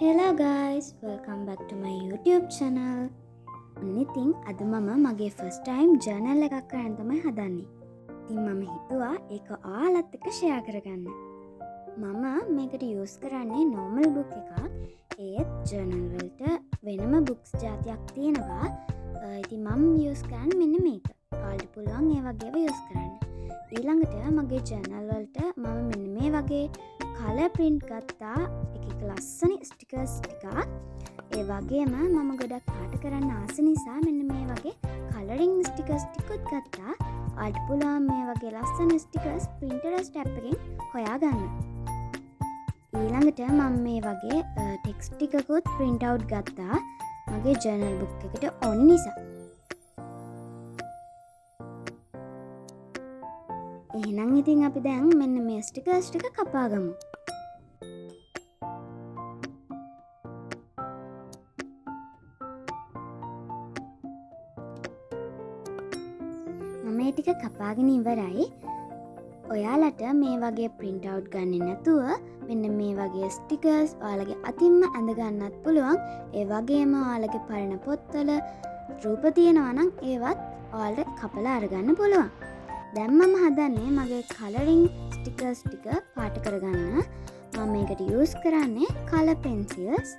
Hello guys, welcome back to my YouTube channel. ඉතින් අද මම මගේ first time journal එකක් කරන්න තමයි හදන්නේ. ඉතින් මම හිතුවා ඒක ඔයාලත් එක්ක share කරගන්න. මම මේකට use කරන්නේ normal book එකක්. ඒත් journal වලට වෙනම books జాතියක් තියෙනවා. ඉතින් මම use කරන්නේ මෙන්න මේක. ඔයාලට පුළුවන් ඒ වගේව use කරන්න. ඊළඟට මගේ journal වලට මම මෙන්න මේ වගේ කලර් print ගත්තා. එක ලස්සන ස්ටිකර්ස් ටිකක්. ඒ වගේම මම ගොඩක් පාට කරන්න ආස නිසා මෙන්න මේ වගේ කලරින් ස්ටිකර්ස් ටිකත් ගත්තා. ඔයාලට පුළුවන් මේ වගේ ලස්සන ස්ටිකර්ස් Pinterest app එකෙන් හොයාගන්න. ඊළඟට මම මේ වගේ ටෙක්ස්ට් ටිකකුත් print out ගත්තා. මගේ journal book එකට ඕන නිසා. එහෙනම් ඉතින් අපි දැන් මෙන්න මේ ස්ටිකර්ස් ටික කපා ගමු. මේ ටික කපාගෙන ඉවරයි. ඔයාලට මේ වගේ print out ගන්නේ නැතුව මෙන්න මේ වගේ ස්ටිකර්ස් ඔයාලගේ අතින්ම ඇඳ ගන්නත් පුළුවන්. ඒ වගේම ඔයාලගේ පරණ පොත්වල රූප තියෙනවා නම් ඒවත් ඔයාලට කපලා අරගන්න පුළුවන්. දැන් මම හදන්නේ මගේ කලරින් ස්ටිකර්ස් ටික පාට කරගන්න. මම මේකට use කරන්නේ color pencils.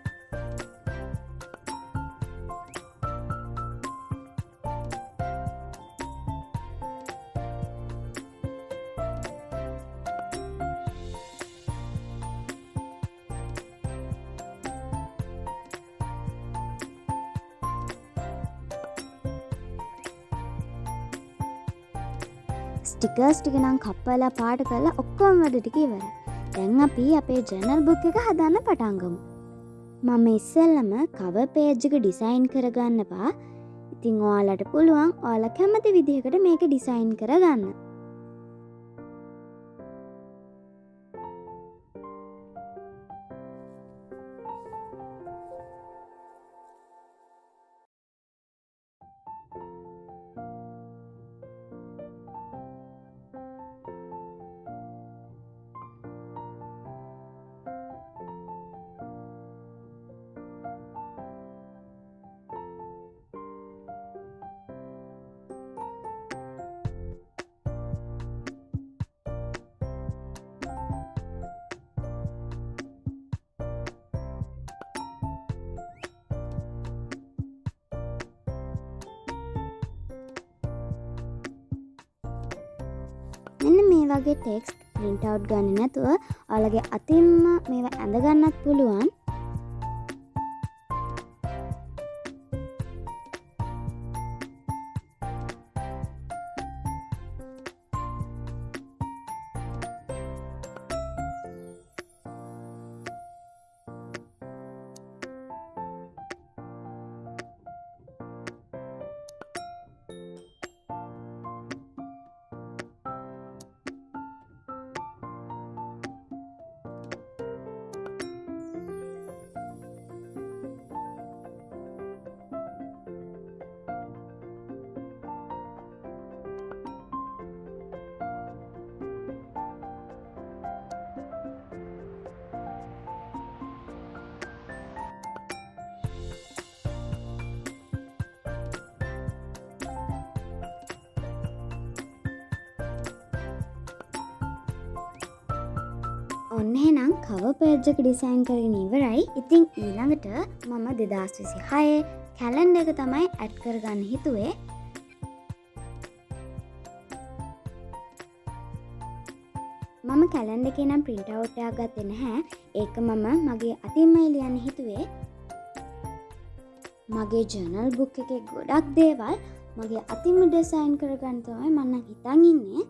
ස්ටිකර්ස් ටික නම් කපලා පාට කරලා ඔක්කොම වැඩ ටික ඉවරයි. දැන් අපි අපේ ජර්නල් බුක් එක හදන්න පටන් ගමු. මම ඉස්සෙල්ලම cover page එක ඩිසයින් කරගන්නවා. ඉතින් ඔයාලට පුළුවන් ඔයාලා කැමති විදිහකට මේක ඩිසයින් කරගන්න. මෙන්න මේ වගේ ටෙක්ස්ට් print out ගන්න නැතුව ඔයාලගේ අතින්ම මේවා ඇඳ ගන්නත් පුළුවන්. ඔන්න එහෙනම් cover page එක ඩිසයින් කරගෙන ඉවරයි. ඉතින් ඊළඟට මම 2026 කැලෙන්ඩර් එක තමයි ඇඩ් කරගන්න හිතුවේ. මම කැලෙන්ඩර් එකේ නම් print out එකක් ගත්තේ නැහැ. ඒක මම මගේ අතින්මයි ලියන්න හිතුවේ. මගේ journal book එකේ ගොඩක් දේවල් මගේ අතින්ම ඩිසයින් කරගන්න තමයි මම හිතන් ඉන්නේ.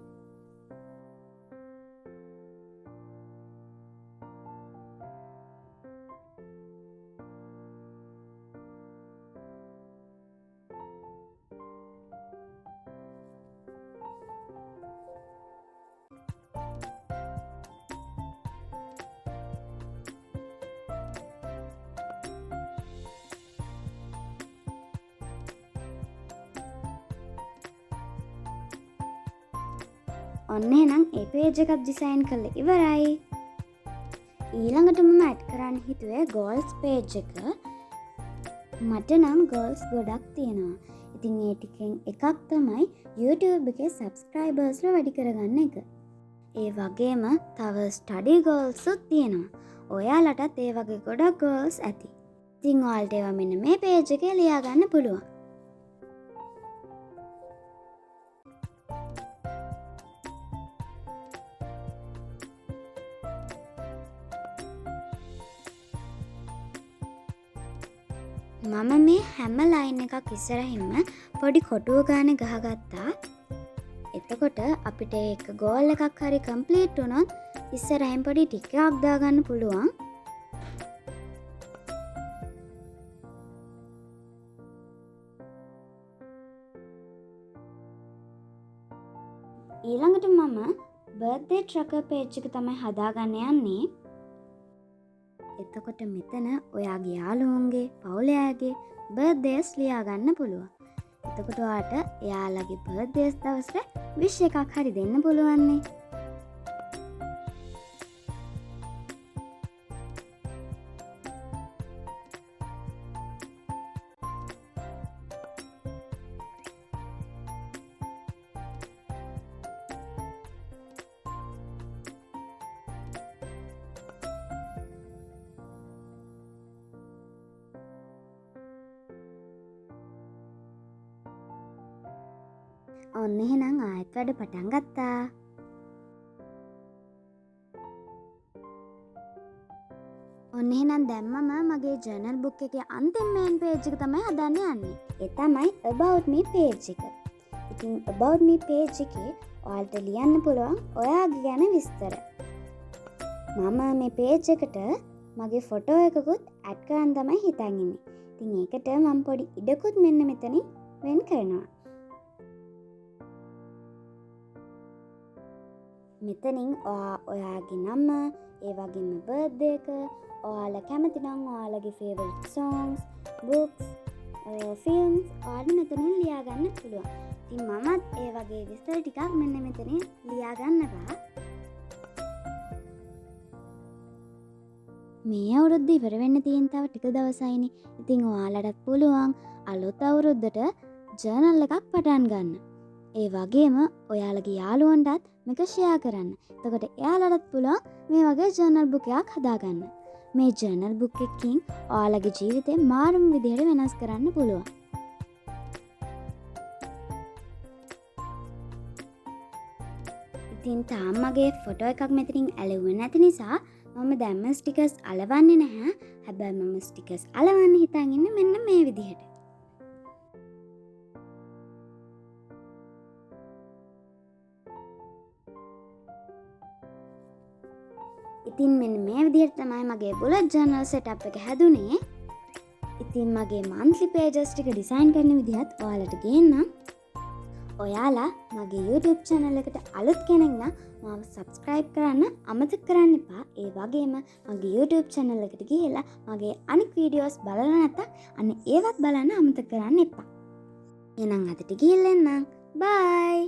ඔන්න එහෙනම් ඒ page එකක් ඩිසයින් කරලා ඉවරයි. ඊළඟට මම ඇඩ් කරන්න හිතුවේ ගෝල්ස් පේජ් එක. මට නම් ගෝල්ස් ගොඩක් තියෙනවා. ඉතින් ඒ ටිකෙන් එකක් තමයි YouTube එකේ සබ්ස්ක්‍රයිබර්ස්ලා වැඩි කරගන්න එක. ඒ වගේම තව ස්ටඩි ගෝල්ස්ුත් තියෙනවා. ඔයාලටත් ඒ වගේ ගොඩක් ගෝල්ස් ඇති. ඉතින් ඔයාලට ඒවා මෙන්න මේ පේජ් එකේ ලියා ගන්න පුළුවන්. මම මේ හැම ලයින් එකක් ඉස්සරහින්ම පොඩි කොටුව ගානේ ගහගත්තා. එතකොට අපිට එක ගෝල් එකක් හරි කම්ප්ලීට් වුණොත් ඉස්සරහින් පොඩි ටිකක් දාගන්න පුළුවන්. ඊළඟට මම බර්ත්ඩේ ට්‍රැකර් පේජ් එක තමයි හදාගන්න යන්නේ. එතකොට මෙතන ඔයාගේ යාළුවන්ගේ පවුලේ අයගේ බර්ත්ඩේස් ලියා ගන්න පුළුවන්. එතකොට ඔයාට එයාලගේ බර්ත්ඩේස් දවසට විශ් එකක් හරි දෙන්න පුළුවන් නේ. ඔන්න එහෙනම් ආයෙත් වැඩ පටන් ගත්තා. ඔන්න එහෙනම් දැම්මම මගේ ජර්නල් බුක් එකේ අන්තිම මේන් පේජ් එක තමයි හදන්න යන්නේ. ඒ තමයි about me page එක. ඉතින් about me page එකේ ඔයාලට ලියන්න පුළුවන් ඔයාගේ ගැන විස්තර. මම මේ page එකට මගේ ෆොටෝ එකකුත් ඇඩ් කරන්න තමයි හිතන් ඉන්නේ. ඉතින් ඒකට මම පොඩි ඉඩකුත් මෙන්න මෙතනින් වෙන් කරනවා. මෙතනින් ඔයාගේ නම, ඒ වගේම බර්ත්ඩේ එක, ඔයාලා කැමති නම් ඔයාලගේ ෆේවරිට් songs, books, films ඔයාලට මෙතනින් ලියා ගන්න පුළුවන්. ඉතින් මමත් ඒ වගේ විස්තර ටිකක් මෙන්න මෙතනින් ලියා ගන්නවා. මේ අවුරුද්ද ඉවර වෙන්න තියෙන තව ටික දවසයිනේ. ඉතින් ඔයාලටත් පුළුවන් අලුත් අවුරුද්දට ජර්නල් එකක් පටන් ගන්න. ඒ වගේම ඔයාලගේ යාළුවන්ටත් මේක ෂෙයා කරන්න. එතකොට එයාලටත් පුළුවන් මේ වගේ ජර්නල් බුක් එකක් හදාගන්න. මේ ජර්නල් බුක් එකකින් ඔයාලගේ ජීවිතේ මාරම විදිහට වෙනස් කරන්න පුළුවන්. ඉතින් තාම මගේ ෆොටෝ එකක් මෙතනින් ඇලෙවුවේ නැති නිසා මම දැම්ම ස්ටිකර්ස් අලවන්නේ නැහැ. හැබැයි මම ස්ටිකර්ස් අලවන්න හිතන් ඉන්නේ මෙන්න මේ විදිහට. ඉතින් මෙන්න මේ විදිහට තමයි මගේ බුලට් ජර්නල් සෙටප් එක හැදුනේ. ඉතින් මගේ monthly pages ටික ඩිසයින් කරන විදිහත් ඔයාලට ගේන්නම්. ඔයාලා මගේ YouTube channel එකට අලුත් කෙනෙක් නම් මාව subscribe කරන්න අමතක කරන්න එපා. ඒ වගේම මගේ YouTube channel එකට ගිහලා මගේ අනිත් videos බලලා නැත්නම් අන්න ඒවත් බලන්න අමතක කරන්න එපා. එහෙනම් අදට ගිහින් එන්නම්. bye.